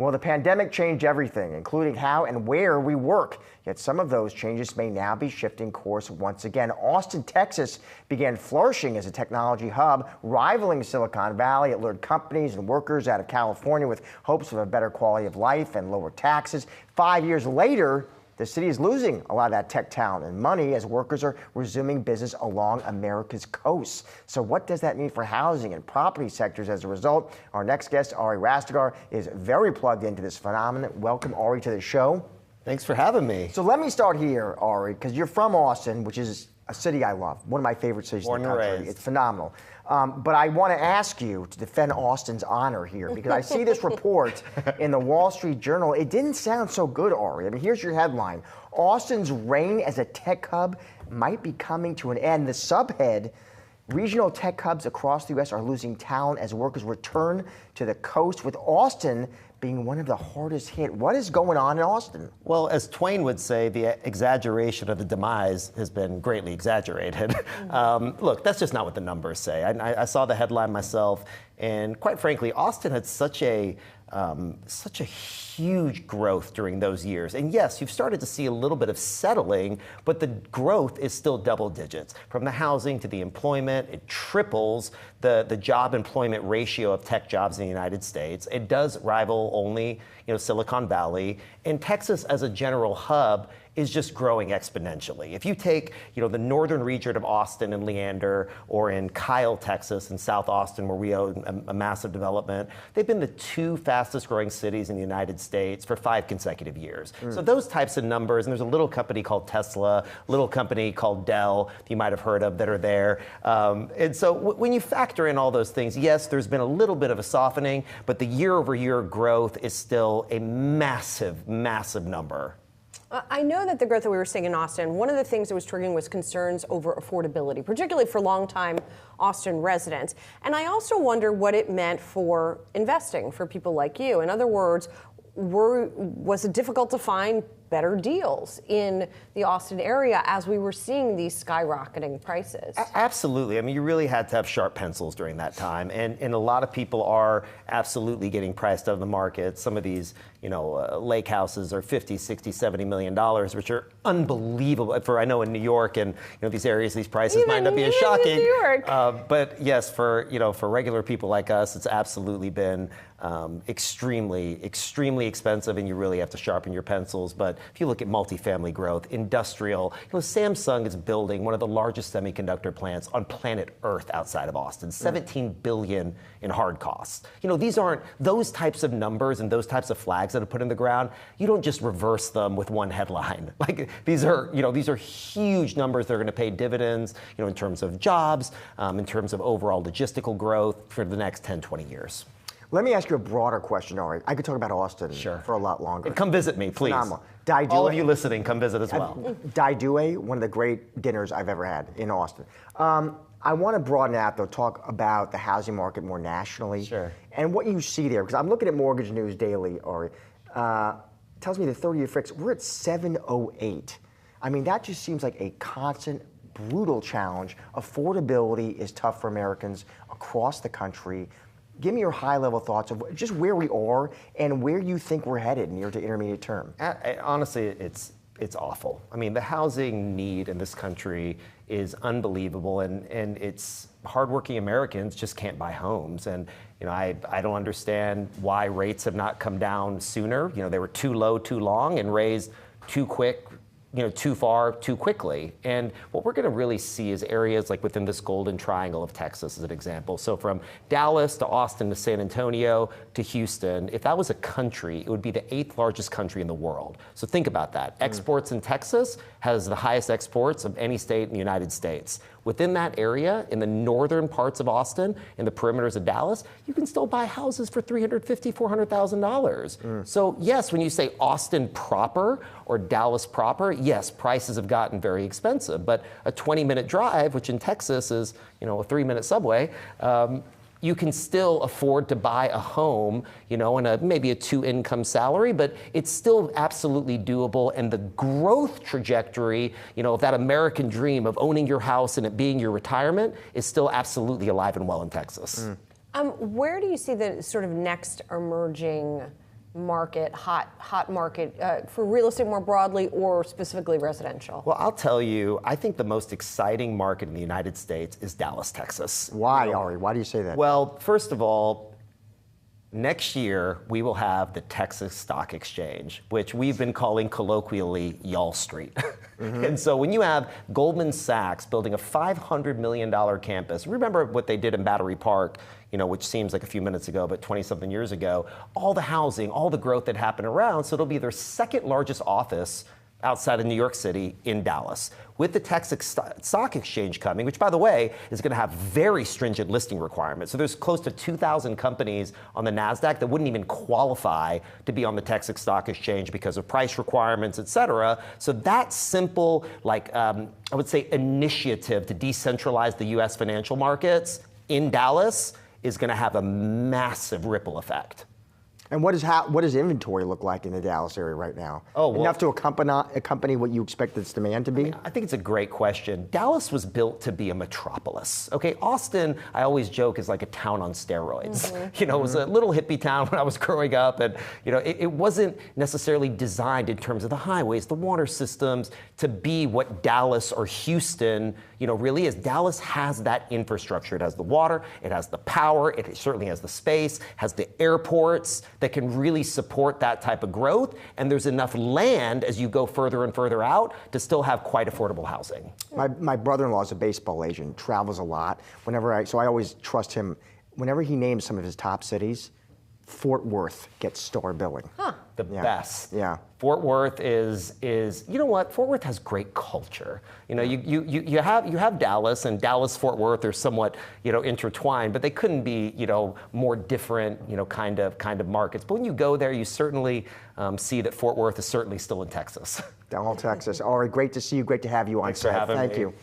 Well, the pandemic changed everything, including how and where we work. Yet some of those changes may now be shifting course once again. Austin, Texas began flourishing as a technology hub, rivaling Silicon Valley. It lured companies and workers out of California with hopes of a better quality of life and lower taxes. 5 years later, the city is losing a lot of that tech talent and money as workers are resuming business along America's coast. So what does that mean for housing and property sectors as a result? Our next guest, Ari Rastegar, is very plugged into this phenomenon. Welcome, Ari, to the show. Thanks for having me. So let me start here, Ari, because you're from Austin, which is a city I love, one of my favorite cities in the country. It's phenomenal. But I want to ask you to defend Austin's honor here, because I see this report in the Wall Street Journal. It didn't sound so good, Ari. I mean, here's your headline. Austin's reign as a tech hub might be coming to an end. The subhead, regional tech hubs across the U.S. are losing talent as workers return to the coast, with Austin being one of the hardest hit. What is going on in Austin? Well, as Twain would say, the exaggeration of the demise has been greatly exaggerated. Look, that's just not what the numbers say. I saw the headline myself, and quite frankly, Austin had such a huge growth during those years. And yes, you've started to see a little bit of settling, but the growth is still double digits. From the housing to the employment, it triples the job employment ratio of tech jobs in the United States. It does rival only, Silicon Valley. And Texas as a general hub is just growing exponentially. If you take, the northern region of Austin and Leander, or in Kyle, Texas, and South Austin, where we own a massive development, they've been the two fastest growing cities in the United States for 5 consecutive years. So those types of numbers, and there's a little company called Tesla, a little company called Dell, that you might have heard of, that are there. And so when you factor in all those things, yes, there's been a little bit of a softening, but the year-over-year growth is still a massive, massive number. I know that the growth that we were seeing in Austin, one of the things that was triggering was concerns over affordability, particularly for longtime Austin residents. And I also wonder what it meant for investing for people like you. In other words, was it difficult to find better deals in the Austin area as we were seeing these skyrocketing prices? Absolutely. I mean, you really had to have sharp pencils during that time. And a lot of people are absolutely getting priced out of the market. Some of these, lake houses are $50, $60, $70 million, which are unbelievable. I know in New York and these areas, these prices might not be as shocking. New York. But yes, for regular people like us, it's absolutely been extremely, extremely expensive, and you really have to sharpen your pencils. But if you look at multifamily growth, industrial, Samsung is building one of the largest semiconductor plants on planet Earth outside of Austin, $17 billion in hard costs. These aren't those types of numbers and those types of flags that are put in the ground. You don't just reverse them with one headline. Like these are huge numbers that are going to pay dividends, in terms of jobs, in terms of overall logistical growth for the next 10, 20 years. Let me ask you a broader question, Ari. I could talk about Austin for a lot longer. And come visit me, please. Phenomenal. All of you listening, come visit as well. Daidue, one of the great dinners I've ever had in Austin. I want to broaden out, though, talk about the housing market more nationally. Sure. And what you see there, because I'm looking at Mortgage News Daily, Ari. Tells me the 30-year fix, we're at 708. I mean, that just seems like a constant, brutal challenge. Affordability is tough for Americans across the country. Give me your high-level thoughts of just where we are and where you think we're headed near to intermediate term. Honestly, it's awful. I mean, the housing need in this country is unbelievable, and it's hardworking Americans just can't buy homes. And I don't understand why rates have not come down sooner. They were too low, too long, and raised too quick, too far, too quickly. And what we're going to really see is areas like within this golden triangle of Texas, as an example. So from Dallas to Austin to San Antonio to Houston, if that was a country, it would be the 8th largest country in the world. So think about that. Exports in Texas has the highest exports of any state in the United States. Within that area, in the northern parts of Austin, in the perimeters of Dallas, you can still buy houses for $350,000, $400,000. So yes, when you say Austin proper or Dallas proper, yes, prices have gotten very expensive. But a 20-minute drive, which in Texas is, a 3-minute subway, you can still afford to buy a home, in maybe a 2-income salary, but it's still absolutely doable. And the growth trajectory, of that American dream of owning your house and it being your retirement is still absolutely alive and well in Texas. Where do you see the sort of next emerging market, hot market for real estate more broadly, or specifically residential? Well, I'll tell you, I think the most exciting market in the United States is Dallas, Texas. Why, Ari? Why do you say that? Well, first of all, next year we will have the Texas Stock Exchange, which we've been calling colloquially Y'all Street. And so when you have Goldman Sachs building a $500 million campus, remember what they did in Battery Park, which seems like a few minutes ago, but 20-something years ago, all the housing, all the growth that happened around, so it'll be their second largest office outside of New York City in Dallas. With the Texas Stock Exchange coming, which by the way, is gonna have very stringent listing requirements. So there's close to 2,000 companies on the NASDAQ that wouldn't even qualify to be on the Texas Stock Exchange because of price requirements, et cetera. So that simple, I would say, initiative to decentralize the US financial markets in Dallas is gonna have a massive ripple effect. And what does inventory look like in the Dallas area right now? Oh, well, enough to accompany what you expect its demand to be? I think it's a great question. Dallas was built to be a metropolis. Okay, Austin, I always joke, is like a town on steroids. It was a little hippie town when I was growing up, and it wasn't necessarily designed in terms of the highways, the water systems, to be what Dallas or Houston, really is. Dallas has that infrastructure. It has the water, it has the power, it certainly has the space, has the airports that can really support that type of growth, and there's enough land as you go further and further out to still have quite affordable housing. My brother-in-law is a baseball agent, travels a lot. So I always trust him. Whenever he names some of his top cities, Fort Worth gets star billing. The best. Yeah. Fort Worth is Fort Worth has great culture. You have Dallas, and Dallas Fort Worth are somewhat intertwined, but they couldn't be more different kind of markets. But when you go there, you certainly see that Fort Worth is certainly still in Texas. Dallas, Texas. All right, great to see you. Great to have you on Thanks for set. having Thank me. you.